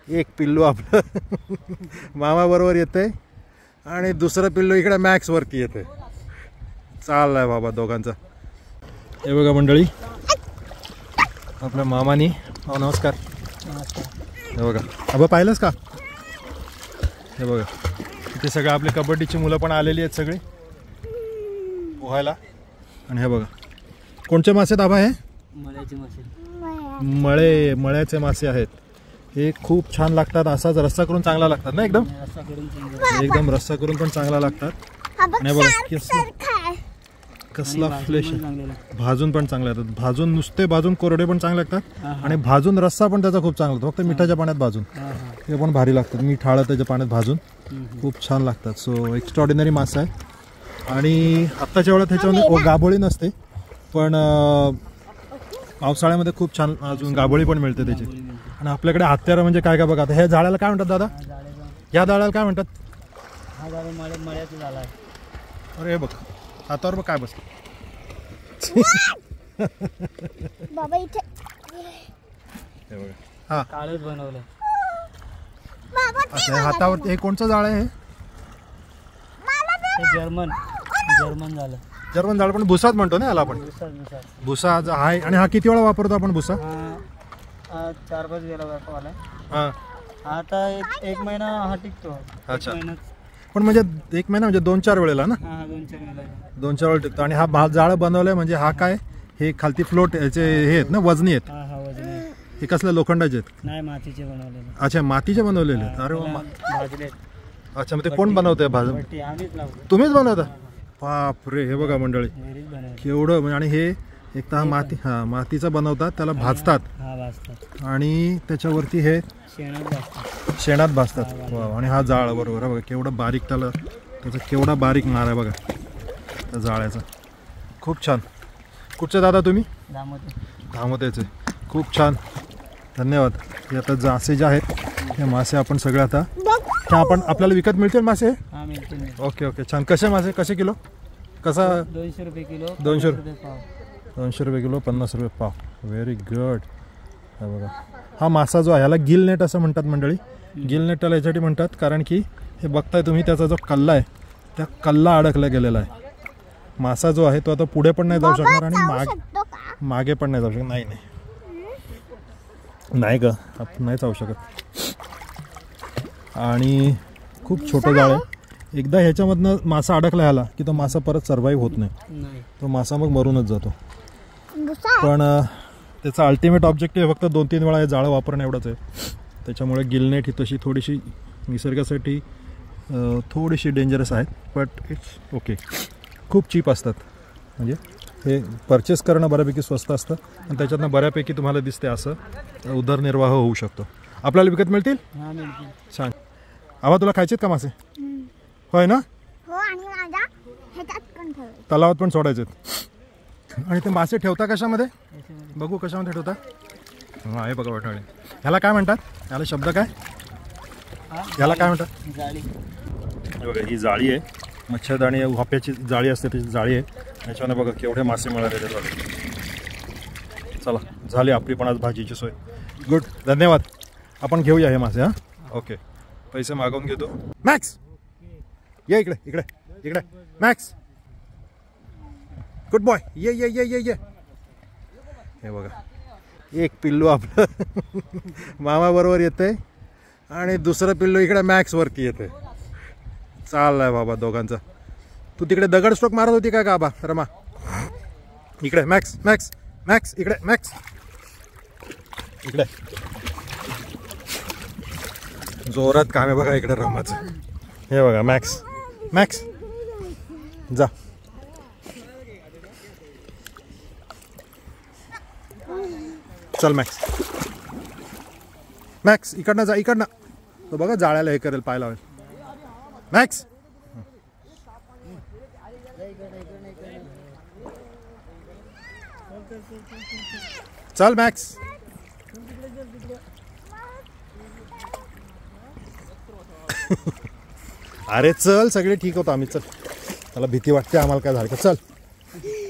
एक पिल्लू आपलं मामा बरोबर येते आणि दुसरं पिल्लू इकडे मॅक्स वरती येते. चाललाय बाबा दोघांचा. हे बघा मंडळी आपल्या मामानी. नमस्कार. हे बघा आबा पाहिलंस का? हे बघा इथे सगळे आपले कबड्डीची मुलं पण आलेली आहेत सगळे पोहायला. आणि हे बघा कोणते मासे आबा? हे मळ्याचे मासे, मळ्याचे मासे आहेत. हे खूप छान लागतात. असाच रस्सा करून चांगला लागतात ना? एकदम रस्सा करून पण चांगला लागतात. आणि बघा कसला फ्लेश भाजून पण चांगले लागतात. भाजून नुसते भाजून कोरडे पण चांगले लागतात आणि भाजून रस्सा पण त्याचा खूप चांगला लागतो. फक्त मिठाच्या पाण्यात भाजून ते पण भारी लागतात. मीठ हळद त्याच्या पाण्यात भाजून खूप छान लागतात. सो एक्स्ट्रॉर्डिनरी मासा आहे. आणि आत्ताच्या वेळात ह्याच्यामध्ये गाभोळी नसते पण पावसाळ्यामध्ये खूप छान अजून गाभोळी पण मिळते त्याची. आणि आपल्याकडे हत्यारं म्हणजे काय काय बघा. आता ह्या झाडाला काय म्हणतात दादा? या झाडाला काय म्हणतात? अरे बघ हातावर बघ काय बसत बाबा इथे. हे बघा हा काळच बनवलं. अच्छा हातावर. हे कोणचं झाड आहे? जर्मन झालं. जर्मन झाड पण भुसाच म्हणतो ना याला आपण. भुसा आहे. आणि हा किती वेळा वापरतो आपण भुसा? 4-5 वेळा वापरला. हा आता एक महिना हा टिकतो. अच्छा पण म्हणजे एक महिना म्हणजे 2-4 वेळेला ना? 2-4 वेळा टिकतो. आणि हा जाळं बनवलंय म्हणजे हा काय? हे खालती फ्लोट याचे हे आहेत ना वजनी आहेत? हे कसल्या लोखंडाचे आहेत? नाही मातीचे बनवलेले. अच्छा मातीचे बनवलेले आहेत. अरे अच्छा मग ते कोण बनवतंय? तुम्हीच बनवता? बापरे. हे बघा मंडळी केवढं. आणि हे एक तर मातीचा बनवतात त्याला भाजतात आणि त्याच्यावरती हे शेणात भाजतात. आणि हा जाळ बरोबर बघा केवढा बारीक त्याचा केवढा बारीक नार आहे बघा त्या जाळ्याचा. खूप छान. कुठचे दादा तुम्ही? धामोतेचे. खूप छान धन्यवाद. हे आता असे जे आहेत हे मासे आपण सगळे आता आपण आपल्याला विकत मिळतील मासे? ओके ओके छान. कसे मासे कसे किलो? कसा? 200 रुपये किलो. 200 रुपये किलो 50 रुपये पाव. Very good. हा बघा हा मासा जो आहे ह्याला गिल नेट असं म्हणतात मंडळी. गिल नेट त्याला याच्यासाठी म्हणतात कारण की हे बघताय तुम्ही त्याचा जो कल्ला आहे त्या कल्ला अडकला गेलेला आहे. मासा जो आहे तो आता पुढे पण नाही जाऊ शकणार आणि मागे पण नाही जाऊ शकत. नाही ग आपण नाही जाऊ शकत. आणि खूप छोटं जाळ आहे. एकदा ह्याच्यामधनं मासा अडकला ह्याला की तो मासा परत सर्व्हाइव्ह होत नाही. तो मासा मग मरूनच जातो. पण त्याचा अल्टिमेट ऑब्जेक्टिव्ह फक्त 2-3 वेळा हे जाळं वापरणं एवढंच आहे. त्याच्यामुळे गिलनेट ही तशी थोडीशी निसर्गासाठी थोडीशी डेंजरस आहेत बट इट्स ओके. खूप चीप असतात म्हणजे हे परचेस करणं बऱ्यापैकी स्वस्त असतं आणि त्याच्यातनं बऱ्यापैकी तुम्हाला दिसते असं उदरनिर्वाह होऊ शकतो. आपल्याला विकत मिळतील? छान. आवा तुला खायचेत का मासे? होय ना? तलावात पण सोडायचे. आणि ते मासे ठेवता कशामध्ये? बघू कशामध्ये ठेवता. हा हे बघा वाटाळे. ह्याला काय म्हणतात? ह्याला शब्द काय? ह्याला काय म्हणतात? जाळी. बघा ही जाळी आहे. मच्छरदाणी वाफ्याची जाळी असते त्याची जाळी आहे. याच्याने बघा केवढे मासे मिळाले त्याच्यात. चला झाली आपली पण आज भाजीची सोय. गुड धन्यवाद. आपण घेऊया हे मासे. हां ओके पैसे मागवून घेतो. मॅक्स ये इकडे इकडे इकडे. Max good boy. ये ये ये ये ये. हे बघा एक पिल्लू आपलं मामा बरोबर येते आणि दुसरं पिल्लू इकडे मॅक्स वरती येते. चाललाय बाबा दोघांचा. तू तिकडे दगड स्ट्रोक मारत होती का बाबा रमा? इकडे मॅक्स मॅक्स मॅक्स इकडे मॅक्स इकडे. जोरात काम आहे बघा इकडे रमाचं. हे बघा मॅक्स मॅक्स जा. चल मॅक्स मॅक्स इकडनं जा इकडनं. तो बघा जाळ्याला हे करेल पाय लावेल. मॅक्स चल मॅक्स. अरे चल सगळे ठीक होतं आम्ही. चल मला भीती वाटते आम्हाला काय झालं का. चल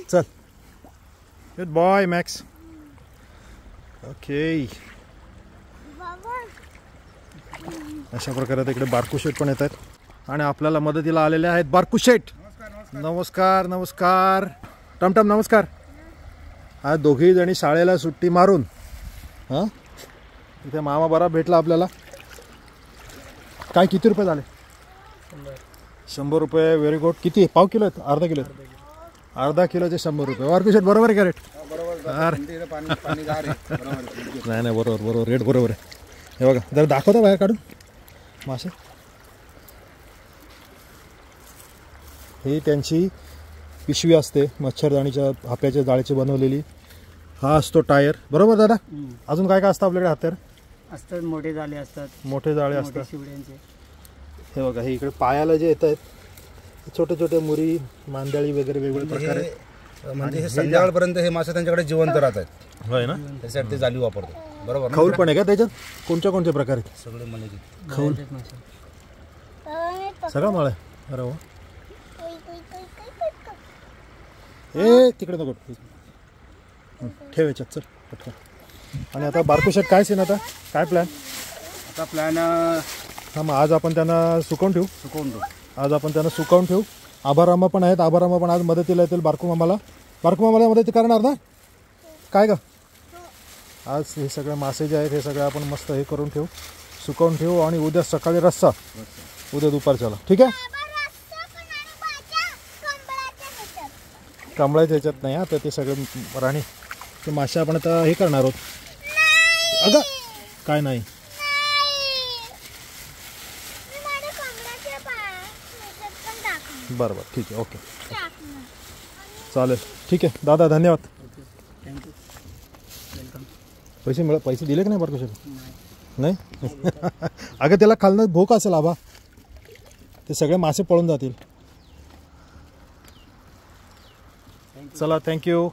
चल गुड बॉय मॅक्स. ओके अशा प्रकारे इकडे बारकू शेठ पण येत आहेत आणि आपल्याला मदतीला आलेले आहेत बारकू शेठ. नमस्कार नमस्कार. टमटम नमस्कार. आज दोघी जणी शाळेला सुट्टी मारून हां इथे मामा बरा भेटला आपल्याला. काय किती रुपये झाले? 100 रुपये. Very good. किती? पाव किलो आहेत? अर्धा किलो आहेत? अर्धा किलोचे 100 रुपये. बारकू शेठ बरोबर आहे का रेट? नाही नाही बरोबर बरोबर रेट बरोबर आहे. हे बघा जरा दाखवता बाहेर काढून मासे. ही त्यांची पिशवी असते मच्छरदाणीच्या हाप्याच्या जाळीची बनवलेली. हा असतो टायर. बरोबर दादा? अजून काय काय असतं आपल्याकडे हत्यार? असतात मोठे जाळे असतात, मोठे जाळे असतात. शिवड्यांचे. हे बघा हे इकडे पायाला जे येत आहेत छोटे छोटे मुरी मांदळी वगैरे वेगवेगळे प्रकारे. म्हणजे हे संध्याकाळपर्यंत हे मासे त्यांच्याकडे जिवंत राहतात. होय ना? त्यासाठी ते जाळी वापरतो. बरोबर. खौल पण आहे का त्याच्यात? कोणत्या कोणत्या प्रकारे? सगळे मले खौल सगळं मळ आहे. अरे वा. ए तिकडे नको ठेव याच्यात. चल पटकन. आणि आता बारकू शेठ काय सीन आता? काय प्लॅन? आता प्लॅन हा मग आज आपण त्यांना सुकवून ठेवू. आज आपण त्यांना सुकवून ठेवू. आभारामा पण आहेत. आभारामा पण आज मदतीला येतील बारकू मामाला. बारकू मामाला मदत करणार ना? काय ग? आज हे सगळे मासे जे आहेत हे सगळे आपण मस्त हे करून ठेवू, सुकवून ठेवू आणि उद्या सकाळी रस्सा, उद्या दुपारच्याला. ठीक आहे? कमळाच्या ह्याच्यात नाही. आता ते सगळे राणी ते मासे आपण आता हे करणार आहोत. अगं काय नाही. बरं बरं ठीक आहे. ओके चालेल. ठीक आहे दादा धन्यवाद. पैसे दिले की नाही बरं कशाला? नाही. अगं त्याला खालनं भूक असेल आबा. ते सगळे मासे पळून जातील. चला थँक्यू.